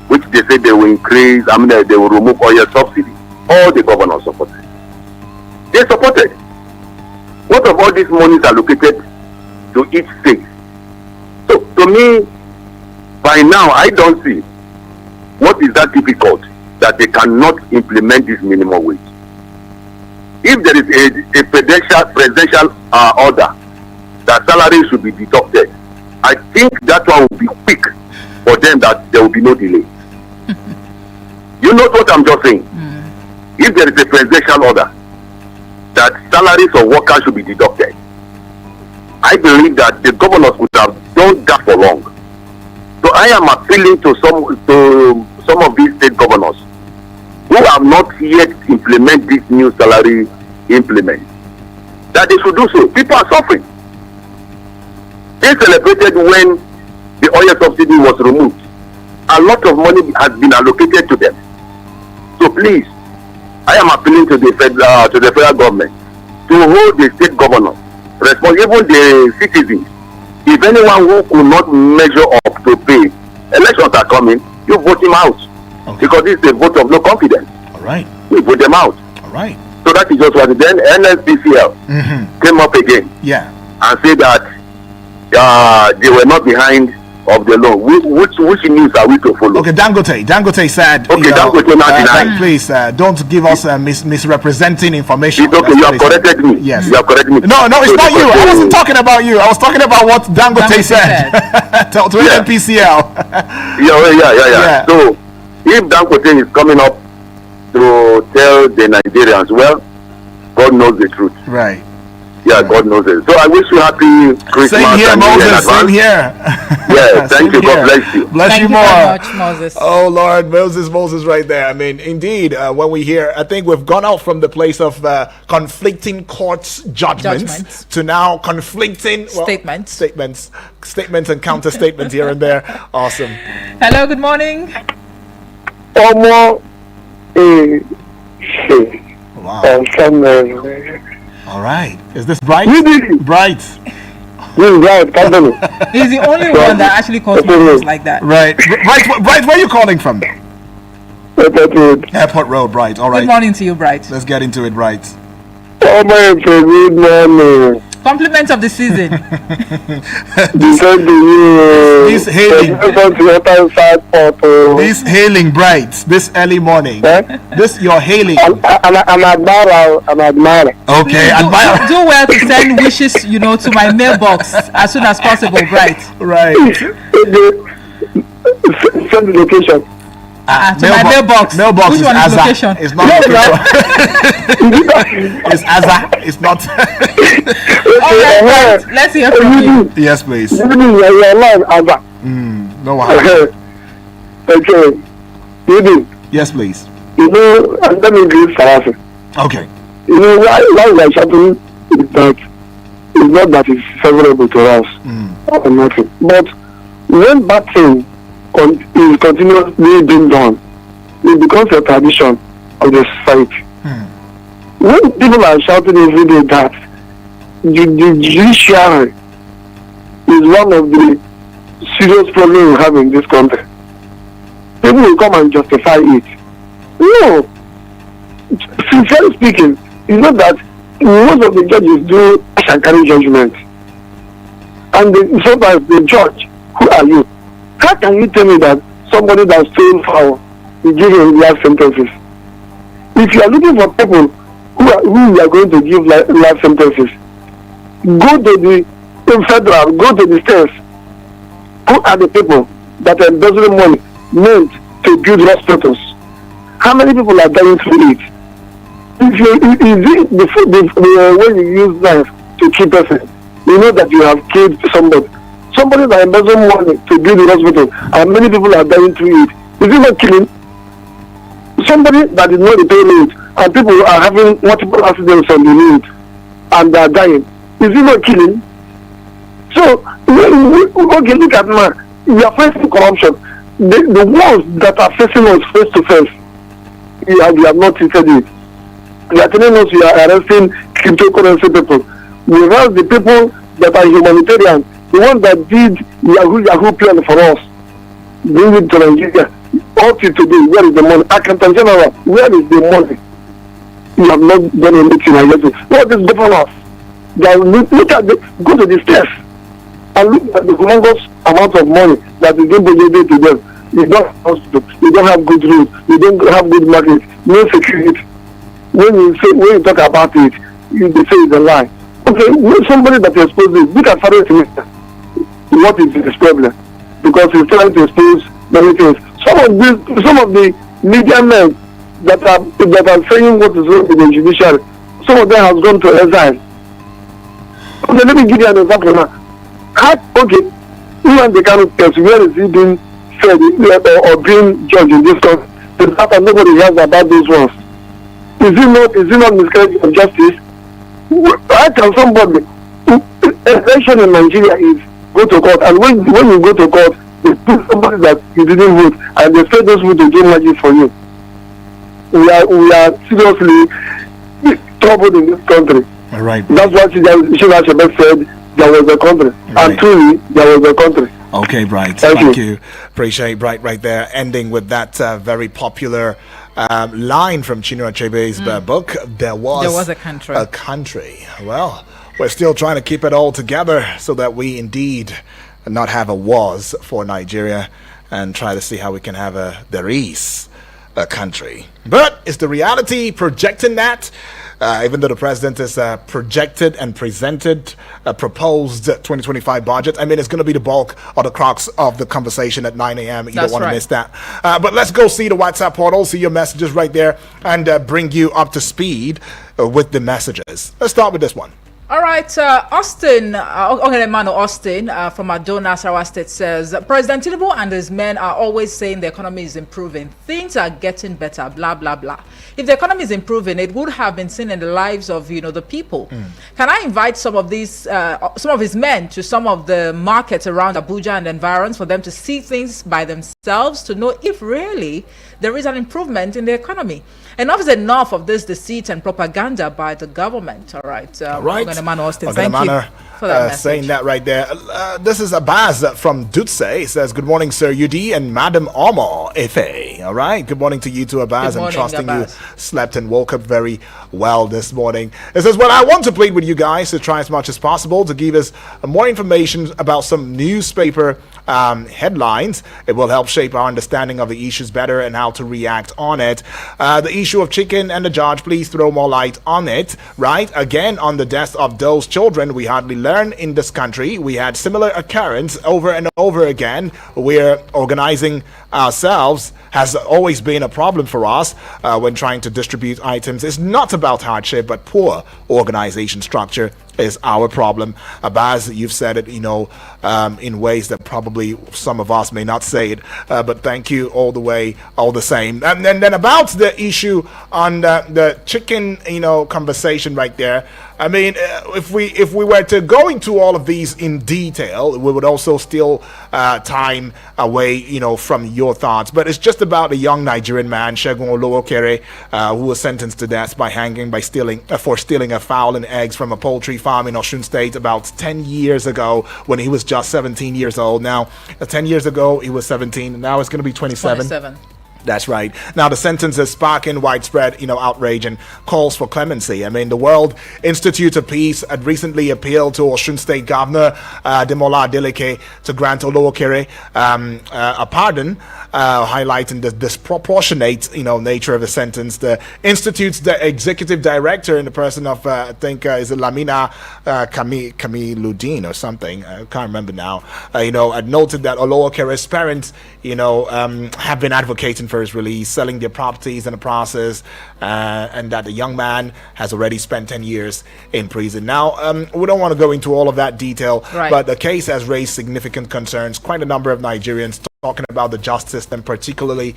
which they say they will increase, they will remove oil subsidy, all the governors supported. They supported. What of all these monies allocated to each state? So to me, by now I don't see what is that difficult that they cannot implement this minimum wage. If there is a presidential order that salary should be deducted, I think that one will be quick for them, that there will be no delay. You know what I'm just saying? If there is a presidential order that salaries of workers should be deducted, I believe that the governors would have done that for long. So I am appealing to some of these state governors who have not yet implemented this new salary implement, that they should do so. People are suffering. They celebrated when the oil subsidy was removed. A lot of money has been allocated to them. So please, I am appealing to the federal government to hold the state governors responsible, even the citizens. If anyone who could not measure up to pay, elections are coming, you vote him out. Okay. Because this is a vote of no confidence. All right. We vote them out. All right. So that is just what then NSPCL came up again Yeah. and said that they were not behind of the law. Which news are we to follow? Okay, Dangote said. Okay, Dangote now denied. Please don't give us misrepresenting information. It's okay, you have corrected me. Yes. You have corrected me. No, it's So not you. I wasn't talking about you. I was talking about what Dangote said to Yeah. NPCL. Yeah. So if Dangote is coming up to tell the Nigerians, well, God knows the truth. Right. Yeah, God knows it. So I wish you happy Christmas. Same here, and New Year in Moses. Same advance. here. Yeah, thank you. Same God here. bless you. Bless Thank you you more. very much, Moses. Oh Lord, Moses right there. I mean, indeed, when we hear, I think we've gone out from the place of conflicting courts judgments to now conflicting Statements and counter statements here and there. Awesome. Hello, good morning. Omo, Wow. All right. Is this Bright? Bright. He's the only one that actually calls Moses like that. Right. Bright, where are you calling from? Airport Road, Bright. All right. Good morning to you, Bright. Let's get into it, Bright. Good morning. Compliment of the season. This hailing Bright, this early morning. This you're hailing. I'm admiring. Okay, admire. Do well to send wishes, to my mailbox as soon as possible, Bright. Right. Send the location. To my mailbox. Mailbox Which is one is Azza. location? It's not location. It's Azza. It's not. All right, let's hear from you. Yes, please. You're alive, Azza. No wahala. Okay. Yes, please. And let me give Sarasi. Okay. Why we are shouting is that it's not that it's favorable to us or nothing. But when bad thing is continuously being done, it becomes a tradition of the society. When people are shouting every day that the judiciary is one of the serious problems we have in this country, people will come and justify it. No. Sincerely speaking, it's not that most of the judges do Shankari judgment. And sometimes the judge, who are you? How can you tell me that somebody that stole foul will give him life sentences? If you are looking for people who are going to give life sentences, go to the federal, go to the states. Who are the people that are embezzling money meant to build hospitals? How many people are dying through it? When you use knife to kill person, you know that you have killed somebody. Somebody that embezzling money to build the hospital, and many people are dying through it. Is it not killing? Somebody that is not repaying it, and people are having multiple accidents on the road, and they are dying. Is it not killing? So, okay, look at now. We are facing corruption. The ones that are facing us face to face, we have not treated it. We are telling us we are arresting cryptocurrency people. Whereas the people that are humanitarian, the one that did Yahoo plan for us, bring it to Nigeria. Up to today, where is the money? Accountant General, where is the money? You have not done anything against it. What is governors? Look at go to the states and look at the humongous amount of money that is being donated to them. You don't have hospital, you don't have good roads, you don't have good market, no security. When you talk about it, they say it's a lie. Okay, when somebody that exposes this, look at Farouk Minister. What is his problem? Because he's trying to expose many things. Some of the media men that are saying what is wrong with the judiciary, some of them have gone to exile. Okay, let me give you an example now. Okay, even the kind of test, where is he being fed or being judged in this country? The fact that nobody hears about those ones. Is it not miscarriage of justice? I tell somebody, election in Nigeria is go to court, and when you go to court, they put somebody that you didn't vote, and they say those votes to do magic for you. We are seriously troubled in this country. All right. That's what Shiva Shebet said. There was a country, and truly there was a country. Okay, Bright. Thank you. Appreciate Bright right there. Ending with that very popular line from Chinua Achebe's book. There was a country. A country. Well, we're still trying to keep it all together so that we indeed not have a was for Nigeria, and try to see how we can have there is a country. But is the reality projecting that? even though the president has projected and presented a proposed 2025 budget. I mean, it's going to be the bulk or the crux of the conversation at 9 a.m. You don't want to miss that. But let's go see the WhatsApp portal, see your messages right there, and bring you up to speed with the messages. Let's start with this one. All right, Austin, Austin from Adona, Sarawak State says, President Tinubu and his men are always saying the economy is improving. Things are getting better, blah, blah, blah. If the economy is improving, it would have been seen in the lives of, the people. Can I invite some of his men to some of the markets around Abuja and environs for them to see things by themselves, to know if really there is an improvement in the economy? Enough is enough of this deceit and propaganda by the government. All right. All right. Austin, thank you for that saying that right there. This is Abaz from Dutse. He says, good morning, Sir UD and Madam Omo Efe. All right. Good morning to you too, Abaz. I'm trusting Abaz. You slept and woke up very well this morning. It says, well, I want to plead with you guys to try as much as possible to give us more information about some newspaper headlines. It will help shape our understanding of the issues better and how to react on it. The issue of chicken and the judge, please throw more light on it, right? Again, on the death of those children, we hardly learn in this country. We had similar occurrence over and over again. We're organizing ourselves has always been a problem for us when trying to distribute items. It's not about hardship, but poor organization structure is our problem. Abaz, you've said it, in ways that probably some of us may not say it, but thank you all the same. And then about the issue on the chicken, conversation right there. I mean, if we were to go into all of these in detail, we would also steal time away, from your thoughts. But it's just about a young Nigerian man, Segun Olowokere, who was sentenced to death by hanging for stealing a fowl and eggs from a poultry farm in Osun State about 10 years ago when he was just 17 years old. Now, 10 years ago, he was 17. Now it's going to be 27. That's right. Now, the sentence is sparking widespread, outrage and calls for clemency. I mean, the World Institute of Peace had recently appealed to Osun State Governor Demola Adeleke to grant Olowokere a pardon, highlighting the disproportionate, nature of the sentence. The Institute's executive director, in the person of, I think, is it Lamina Kamiludin or something? I can't remember now. Had noted that Olowokere's parents, have been advocating for his release, selling their properties in the process, and that the young man has already spent 10 years in prison. Now, we don't want to go into all of that detail, but the case has raised significant concerns. Quite a number of Nigerians talking about the justice system, particularly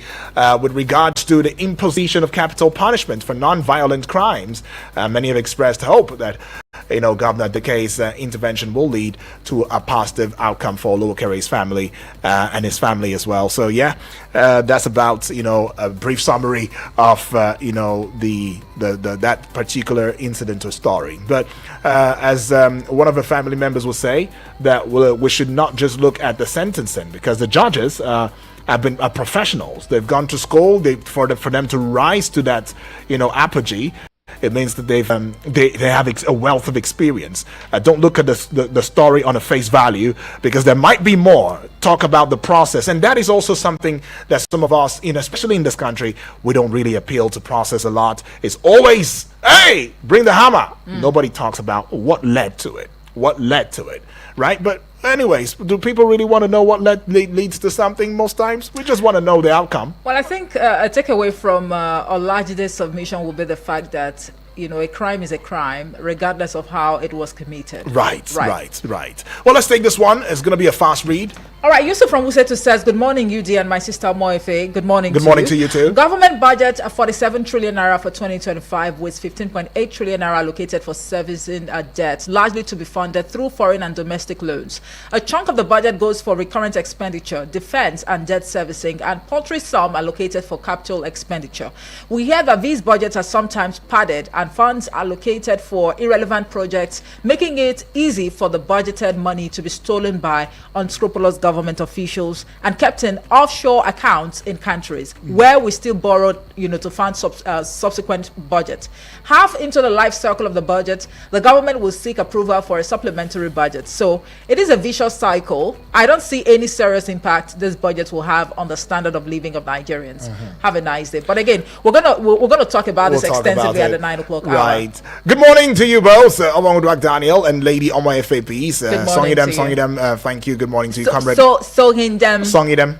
with regards to the imposition of capital punishment for non-violent crimes. Many have expressed hope that Governor Adeke's intervention will lead to a positive outcome for Olowokere's family and his family as well. So that's about a brief summary of that particular incident or story. But as one of the family members will say, that we should not just look at the sentencing, because the judges have been professionals. They've gone to school. For them to rise to that apogee, it means that they have a wealth of experience. Don't look at the story on a face value, because there might be more. Talk about the process, and that is also something that some of us, especially in this country, we don't really appeal to process a lot. It's always, hey, bring the hammer. Nobody talks about what led to it. Right? But anyways, do people really want to know what leads to something most times? We just want to know the outcome. Well, I think a takeaway from Olajide's submission will be the fact that a crime is a crime, regardless of how it was committed. Right. Well, let's take this one. It's going to be a fast read. All right, Yusuf from Wusetu says, good morning, UD and my sister Moefe. Good morning to you too. Government budget 47 trillion naira for 2025, with 15.8 trillion naira allocated for servicing debt, largely to be funded through foreign and domestic loans. A chunk of the budget goes for recurrent expenditure, defense and debt servicing, and paltry sum allocated for capital expenditure. We hear that these budgets are sometimes padded and funds allocated for irrelevant projects, making it easy for the budgeted money to be stolen by unscrupulous government government officials and kept in offshore accounts in countries where we still borrowed, to fund subsequent budget. Half into the life cycle of the budget, the government will seek approval for a supplementary budget. So it is a vicious cycle. I don't see any serious impact this budget will have on the standard of living of Nigerians. Have a nice day. But again, we're gonna talk about this extensively at the 9 o'clock hour. Right. Good morning to you both, Omar Daniel and Lady Omar FAPs. Good morning Songy them. Thank you. Good morning to you, comrade. Songy them.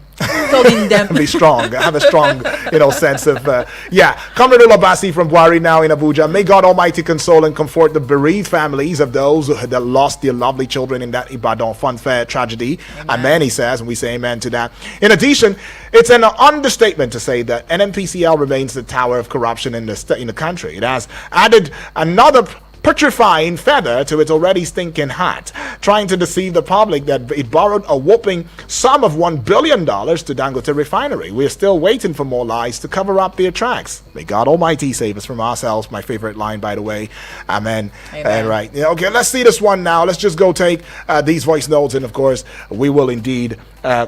Be strong. Have a strong, sense of Comrade Olabasi from Buhari now in Abuja. May God Almighty console and comfort the bereaved families of those that lost their lovely children in that Ibadan funfair tragedy. Amen, he says, and we say amen to that. In addition, it's an understatement to say that NNPCL remains the tower of corruption in the country. It has added another putrefying feather to its already stinking hat, trying to deceive the public that it borrowed a whopping sum of $1 billion to Dangote Refinery. We're still waiting for more lies to cover up their tracks. May God Almighty save us from ourselves. My favorite line, by the way. Amen. Right. Okay, let's see this one now. Let's just go take these voice notes, and of course, we will indeed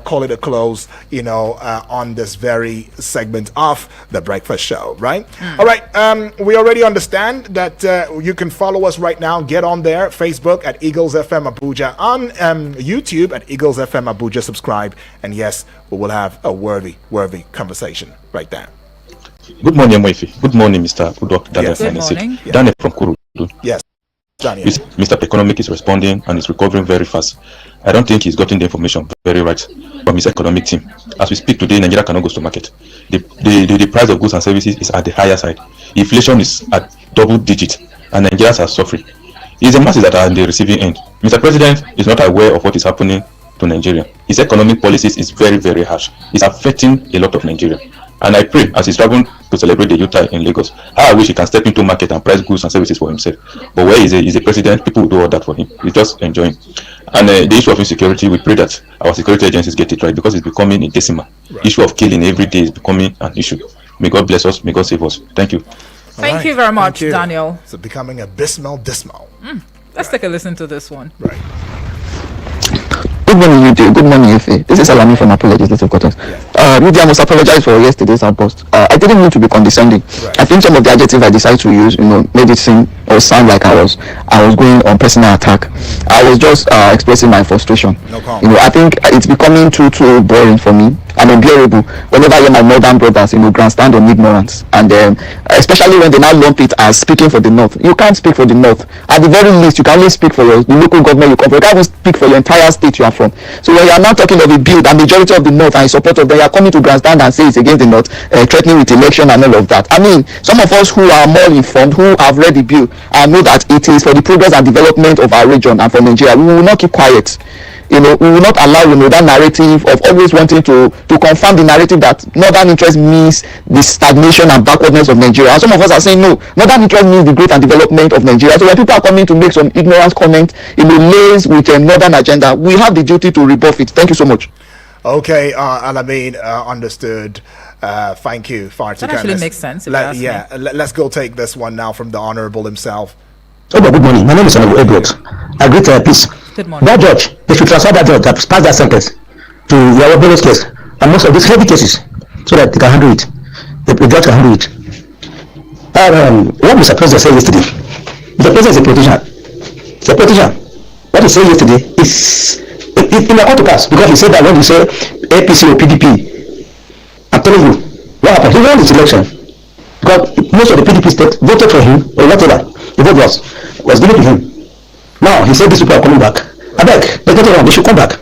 call it a close, on this very segment of the Breakfast Show, right? All right. We already understand that you can follow us right now. Get on there. Facebook at Eagles FM Abuja. On YouTube at Eagles FM Abuja. Subscribe. And yes, we will have a worthy conversation right there. Good morning, Mwefi. Good morning, Mr. Kudok. Yes. Good morning. Daniel from Kurudu. Yes. Daniel. Mr. Economic is responding and is recovering very fast. I don't think he's gotten the information very right from his economic team. As we speak today, Nigeria cannot go to market. The price of goods and services is at the higher side. Inflation is at double digit, and Nigerians are suffering. It's the masses that are on the receiving end. Mr. President is not aware of what is happening to Nigeria. His economic policies is very, very harsh. It's affecting a lot of Nigeria. And I pray, as he's traveling to celebrate the Utah in Lagos, how I wish he can step into market and price goods and services for himself. But where he's a president, people will do all that for him. He's just enjoying. And the issue of insecurity, we pray that our security agencies get it right, because it's becoming a decimal. Right. Issue of killing every day is becoming an issue. May God bless us. May God save us. Thank you. Thank you very much, Daniel. It's becoming abysmal. Let's take a listen to this one. Right. Good morning, YouTube. Good morning, Efe. This is Alami from Apple Legislative Quarters. Media, I must apologize for yesterday's outburst. I didn't mean to be condescending. Right. I think some of the adjectives I decided to use, made it seem or sound like I was going on personal attack. I was just expressing my frustration. No problem. I think it's becoming too boring for me and unbearable whenever I hear my northern brothers, grandstand on ignorance, and especially when they now lump it as speaking for the North. You can't speak for the North. At the very least, you can only speak for the local government you come from. You can't even speak for your entire state you are from. So when you are now talking of a bill that majority of the North are in support of, then you are coming to grandstand and say it's against the North, threatening with election and all of that. I mean, some of us who are more informed, who have read the bill, know that it is for the progress and development of our region and for Nigeria. We will not keep quiet. We will not allow that narrative of always wanting to confirm the narrative that northern interest means the stagnation and backwardness of Nigeria. And some of us are saying no, northern interest means the growth and development of Nigeria. So when people are coming to make some ignorant comment, laced with a northern agenda, we have the duty to rebuff it. Thank you so much. Okay, Alamin, understood. Thank you, Far That actually makes sense. Let's go take this one now from the Honorable himself. Oh, good morning. My name is Honorable Edward. I greet peace. Good morning. That judge, they should transfer that judge that passed that sentence to Yawa Bello's case and most of these heavy cases so that they can handle it. The judge can handle it. What Mr. President said yesterday, Mr. President is a politician. It's a politician. What he said yesterday is it may come to pass, because he said that when you say APC or PDP, I'm telling you, what happened? He won this election because most of the PDP states voted for him or whatever the vote was given to him. Now he said these people are coming back. I beg, let's get it wrong. They should come back.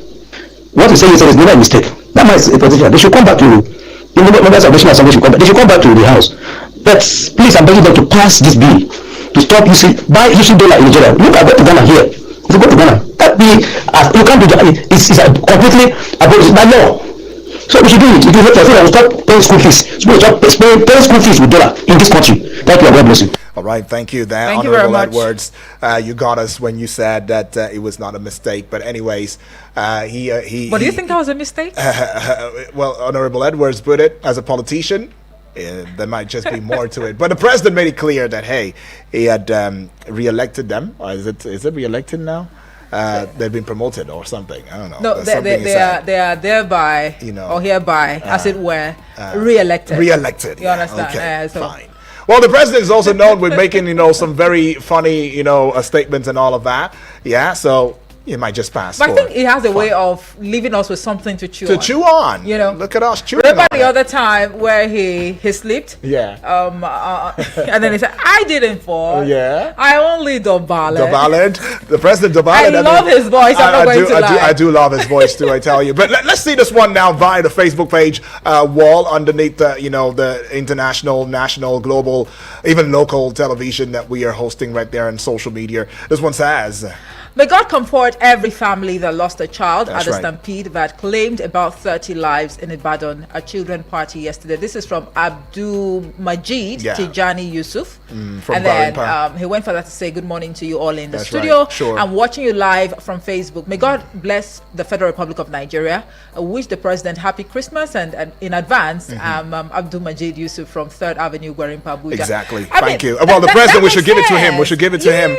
What he said is never a mistake. That man is a politician. They should come back to the members of the National Assembly. They should come back to the House. But please, I'm begging them to pass this bill to stop using dollar in Nigeria. Look at Ghana here. If you go to Ghana, you can't do that. It's completely abolished by law. So we should do it. If you stop paying school fees, stop paying school fees with dollar in this country. Thank you. God bless you. All right, thank you. Thank you very much. Edwards, you got us when you said that it was not a mistake. But anyways, he. But do you think that was a mistake? Well, Honorable Edwards put it as a politician. There might just be more to it. But the president made it clear that, hey, he had re-elected them. Or is it re-elected now? they've been promoted or something. I don't know. No, they are thereby, or hereby, as it were, re-elected. Re-elected. You understand? Okay, fine. Well, the president is also known with making, some very funny, statements and all of that. Yeah, so it might just pass. But I think he has a way of leaving us with something to chew on. To chew on. Look at us chewing Remember on the other time where he slipped? Yeah. And then he said, I didn't fall. Yeah. I only dobaled. The president dobaled. I love his voice. I'm not going to lie. I do love his voice too, I tell you. But let's see this one now via the Facebook page wall underneath the international, national, global, even local television that we are hosting right there on social media. This one says, may God comfort every family that lost a child That's at the right. stampede that claimed about 30 lives in Ibadan, a children party yesterday. This is from Abdul Majid Tijani Yusuf. From and then Barimpa. he went further to say good morning to you all in the That's studio. right. Sure. I'm watching you live from Facebook. May God bless the Federal Republic of Nigeria. I wish the president happy Christmas and in advance. Abdul Majid Yusuf from 3rd Avenue, Gwarimpa, Abuja. Exactly. Thank you. Well, the president, we should give it to him. We should give it to him.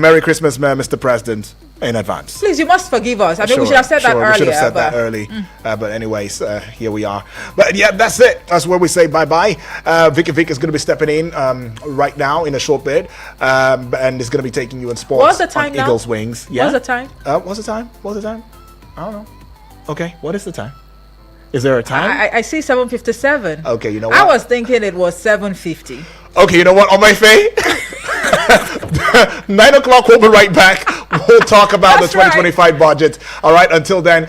Merry Christmas, Mr. President, in advance. Please, you must forgive us. I mean, we should have said that earlier. We should have said that early. But anyways, here we are. But yeah, that's it. That's where we say bye-bye. Vicky Vic is going to be stepping in right now in a short bit. And is going to be taking you in sports. What's the time on now? Eagles Wings. Yeah? What's the time? What's the time? I don't know. Okay, what is the time? Is there a time? I see 7:57. Okay, you know what? I was thinking it was 7:50. Okay, you know what? On my face. 9 o'clock, we'll be right back. We'll talk about That's the 2025 budget. All right, until then,